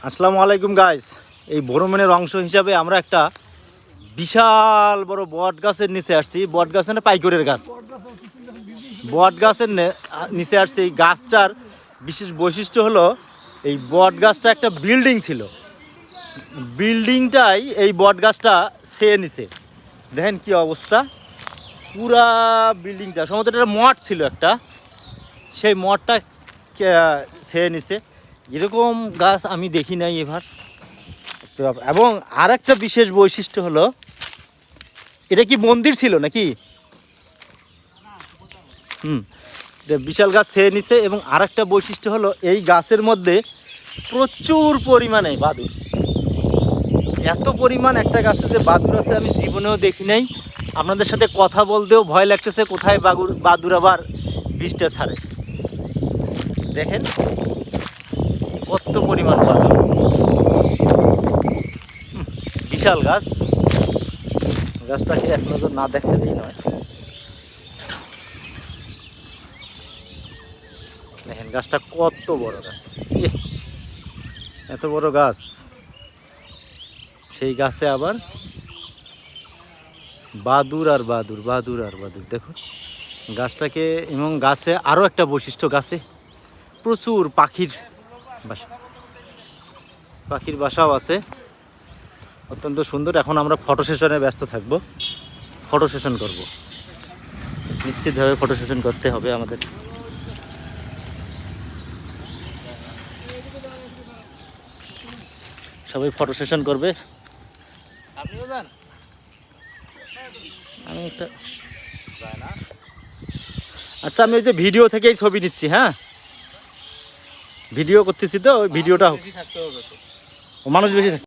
আসসালামু আলাইকুম গাইস। এই ভ্রমণের অংশ হিসাবে আমরা একটা বিশাল বড় বট গাছের নিচে আসছি। বট গাছ মানে পাইকরের গাছ। বট গাছের নিচে আসছি। এই গাছটার বিশেষ বৈশিষ্ট্য হলো এই বট গাছটা একটা বিল্ডিং ছিল। বিল্ডিংটাই এই বট গাছটা ছেয়ে নিছে। দেখেন কি অবস্থা, পুরা বিল্ডিংটা সম্ভবত একটা মঠ ছিল একটা, সেই মঠটা ছেয়ে নিছে। এরকম গাছ আমি দেখি নাই এবার। এবং আর একটা বিশেষ বৈশিষ্ট্য হলো, এটা কি মন্দির ছিল নাকি? বিশাল গাছ ছেয়ে নিছে। এবং আর একটা বৈশিষ্ট্য হলো, এই গাছের মধ্যে প্রচুর পরিমাণে বাদুড়। এত পরিমাণ একটা গাছে যে বাদুড় আছে আমি জীবনেও দেখি নাই। আপনাদের সাথে কথা বলতেও ভয় লাগতেছে, কোথায় বাদুড় আবার বিষটা ছাড়ে। দেখেন কত পরিমাণ বাদুড়, বিশাল গাছ। গাছটাকে এক নজর না দেখতেই নয়। দেখেন গাছটা কত বড় গাছ, এত বড় গাছ। সেই গাছে আবার বাদুড় আর বাদুড়, বাদুড় আর বাদুড়। দেখো গাছটাকে। এবং গাছে আরও একটা বৈশিষ্ট্য, গাছে প্রচুর পাখির বাসা, পাখির বাসাও আছে, অত্যন্ত সুন্দর। এখন আমরা ফটো সেশনে ব্যস্ত থাকব, ফটো সেশন করব। নিশ্চিতভাবে ফটো সেশন করতে হবে আমাদের। সবাই ফটো সেশন করবে। আমি একটা আচ্ছা, আমি ওই যে ভিডিও থেকেই ছবি নিচ্ছি। হ্যাঁ, ভিডিও করতেছি তো, ওই ভিডিওটা মানুষ বেশি থাকে।